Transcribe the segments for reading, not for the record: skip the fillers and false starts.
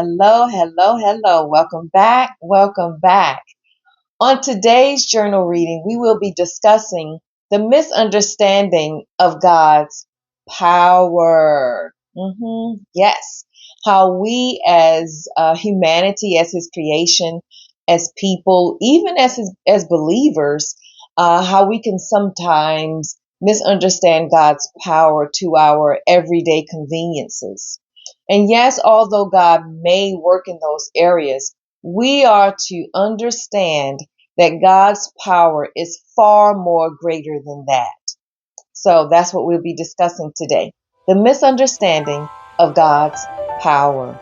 Hello, hello, hello. Welcome back. Welcome back. On today's journal reading, we will be discussing the misunderstanding of God's power. Yes. How we as humanity, as His creation, as people, even as believers, how we can sometimes misunderstand God's power to our everyday conveniences. And yes, although God may work in those areas, we are to understand that God's power is far more greater than that. So that's what we'll be discussing today. The misunderstanding of God's power.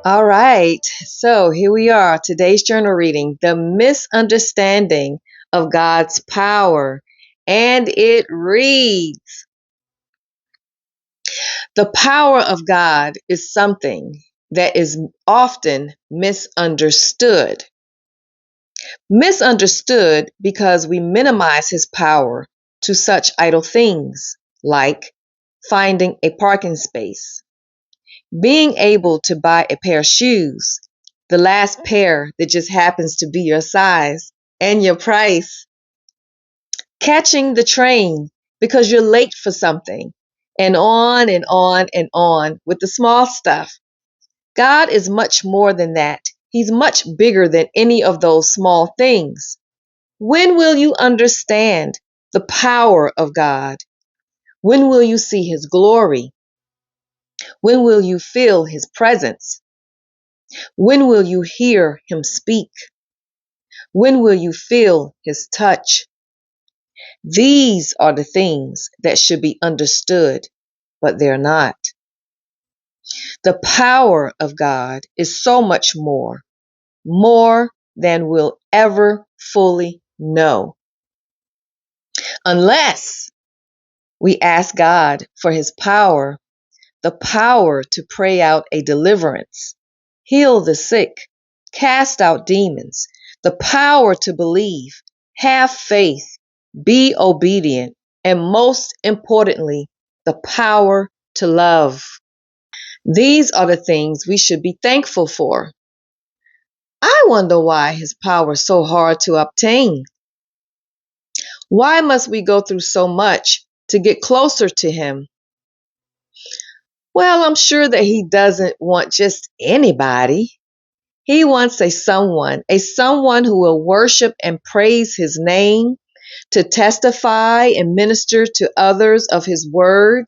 All right. So here we are. Today's journal reading, The Misunderstanding of God's Power. And it reads, the power of God is something that is often misunderstood. Misunderstood because we minimize his power to such idle things like finding a parking space, being able to buy a pair of shoes, the last pair that just happens to be your size and your price, catching the train because you're late for something, and on and on and on with the small stuff. God is much more than that. He's much bigger than any of those small things. When will you understand the power of God? When will you see his glory? When will you feel his presence? When will you hear him speak? When will you feel his touch? These are the things that should be understood, but they're not. The power of God is so much more than we'll ever fully know. Unless we ask God for his power, the power to pray out a deliverance, heal the sick, cast out demons, the power to believe, have faith, be obedient, and most importantly, the power to love. These are the things we should be thankful for. I wonder why his power is so hard to obtain. Why must we go through so much to get closer to him? Well, I'm sure that he doesn't want just anybody. He wants a someone who will worship and praise his name, to testify and minister to others of his word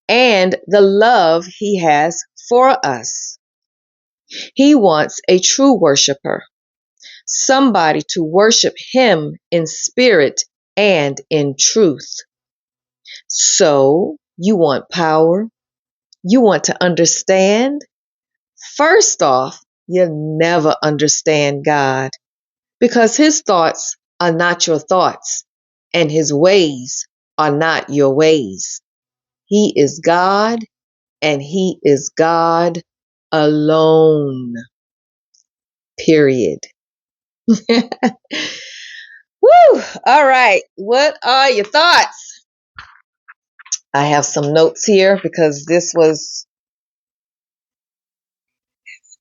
and the love he has for us. He wants a true worshiper, somebody to worship him in spirit and in truth. So, you want power? You want to understand? First off, you'll never understand God because his thoughts are not your thoughts and his ways are not your ways. He is God and he is God alone. Period. Woo! All right. What are your thoughts? I have some notes here because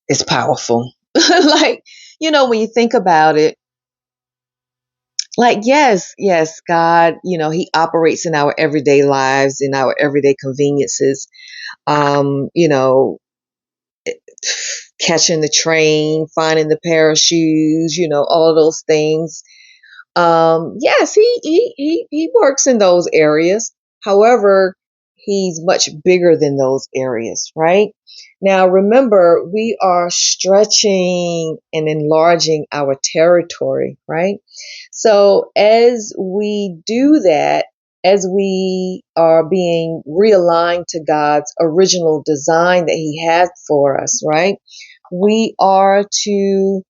it's powerful. Like, when you think about it, like, yes, God, he operates in our everyday lives, in our everyday conveniences. Um, you know, Catching the train, finding the pair of shoes, all of those things. Yes, he works in those areas. However, he's much bigger than those areas, right? Now, remember, we are stretching and enlarging our territory, right? So as we do that, as we are being realigned to God's original design that he has for us, right? We are to,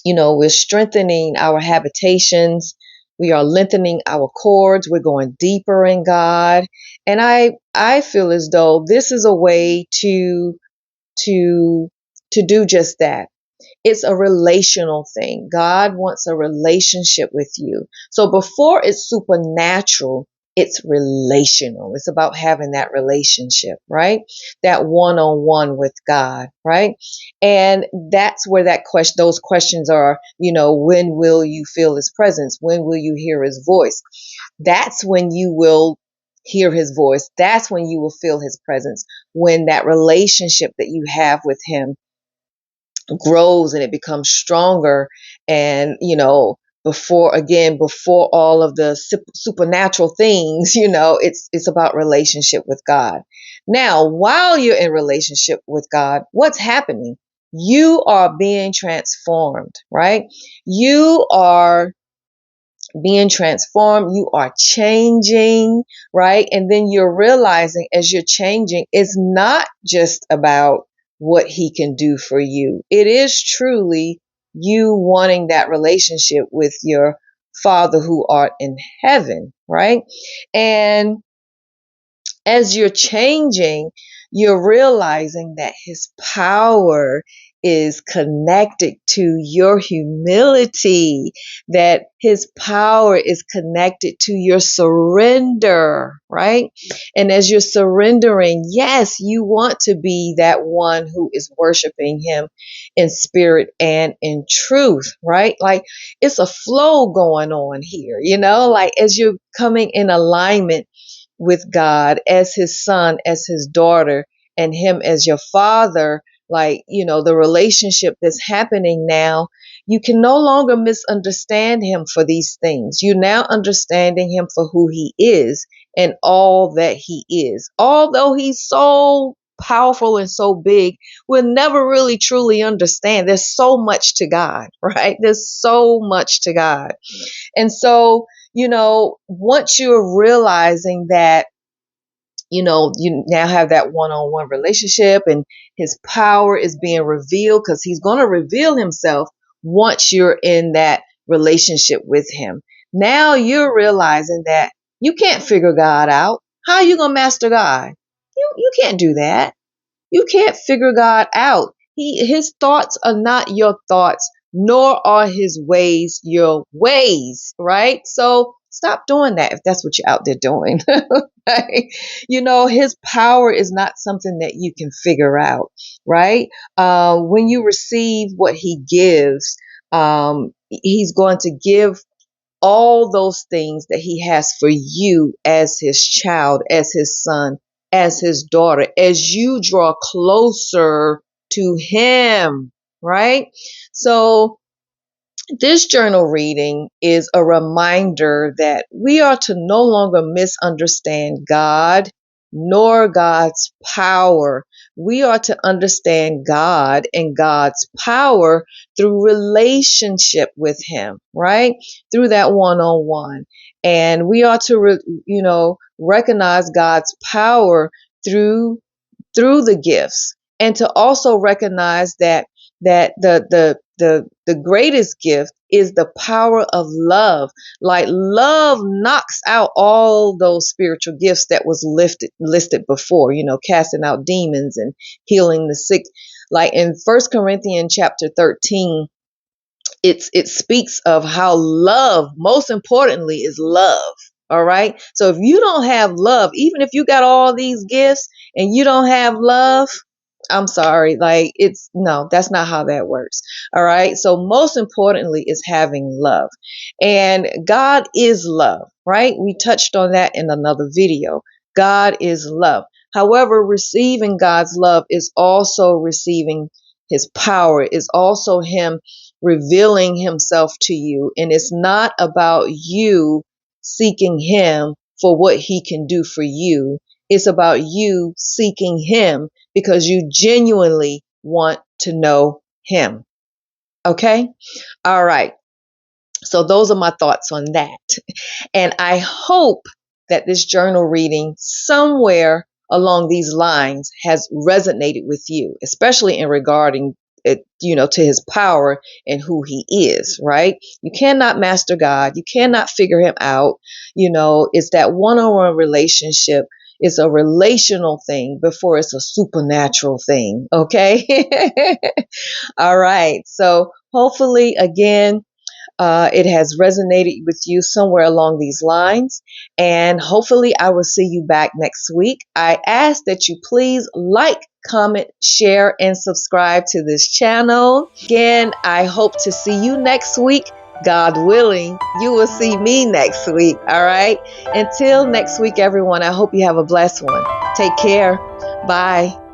we're strengthening our habitations. We are lengthening our cords. We're going deeper in God. And I feel as though this is a way to, to do just that. It's a relational thing. God wants a relationship with you. So before it's supernatural, it's relational. It's about having that relationship, right? That one-on-one with God, right? And that's where those questions are, when will you feel his presence? When will you hear his voice? That's when you will hear his voice. That's when you will feel his presence. When that relationship that you have with him grows and it becomes stronger, and before all of the supernatural things, it's about relationship with God. Now, while you're in relationship with God, what's happening? You are being transformed, right? You are being transformed, you are changing, right? And then you're realizing as you're changing, it's not just about what he can do for you. It is truly you wanting that relationship with your Father who art in heaven, right? And as you're changing, you're realizing that his power is connected to your humility, that his power is connected to your surrender, right? And as you're surrendering, yes, you want to be that one who is worshiping him in spirit and in truth, right? Like it's a flow going on here, like as you're coming in alignment with God as his son, as his daughter, and him as your father, like, the relationship that's happening now, you can no longer misunderstand him for these things. You're now understanding him for who he is and all that he is. Although he's so powerful and so big, we'll never really truly understand. There's so much to God, right? There's so much to God. And so, once you're realizing that, you now have that one-on-one relationship and his power is being revealed, because he's going to reveal himself once you're in that relationship with him. Now you're realizing that you can't figure God out. How are you going to master God? You can't do that. You can't figure God out. His thoughts are not your thoughts, nor are his ways your ways, right? So stop doing that if that's what you're out there doing. Right? His power is not something that you can figure out, right? When you receive what he gives, he's going to give all those things that he has for you as his child, as his son, as his daughter, as you draw closer to him, right? So this journal reading is a reminder that we are to no longer misunderstand God nor God's power. We are to understand God and God's power through relationship with him, right? Through that one-on-one. And we are to, recognize God's power through the gifts, and to also recognize that the greatest gift is the power of love. Like love knocks out all those spiritual gifts that was listed before, casting out demons and healing the sick. Like in First Corinthians chapter 13, it speaks of how love, most importantly, is love. All right. So if you don't have love, even if you got all these gifts and you don't have love, I'm sorry. Like no, that's not how that works. All right. So most importantly is having love, and God is love, right? We touched on that in another video. God is love. However, receiving God's love is also receiving his power, is also him revealing himself to you. And it's not about you seeking him for what he can do for you. It's about you seeking him because you genuinely want to know him. Okay? All right. So those are my thoughts on that. And I hope that this journal reading somewhere along these lines has resonated with you, especially in regarding to his power and who he is, right? You cannot master God. You cannot figure him out. It's that one-on-one relationship. It's a relational thing before it's a supernatural thing. Okay. All right. So hopefully, again, it has resonated with you somewhere along these lines. And hopefully, I will see you back next week. I ask that you please like, comment, share, and subscribe to this channel. Again, I hope to see you next week. God willing, you will see me next week. All right. Until next week, everyone, I hope you have a blessed one. Take care. Bye.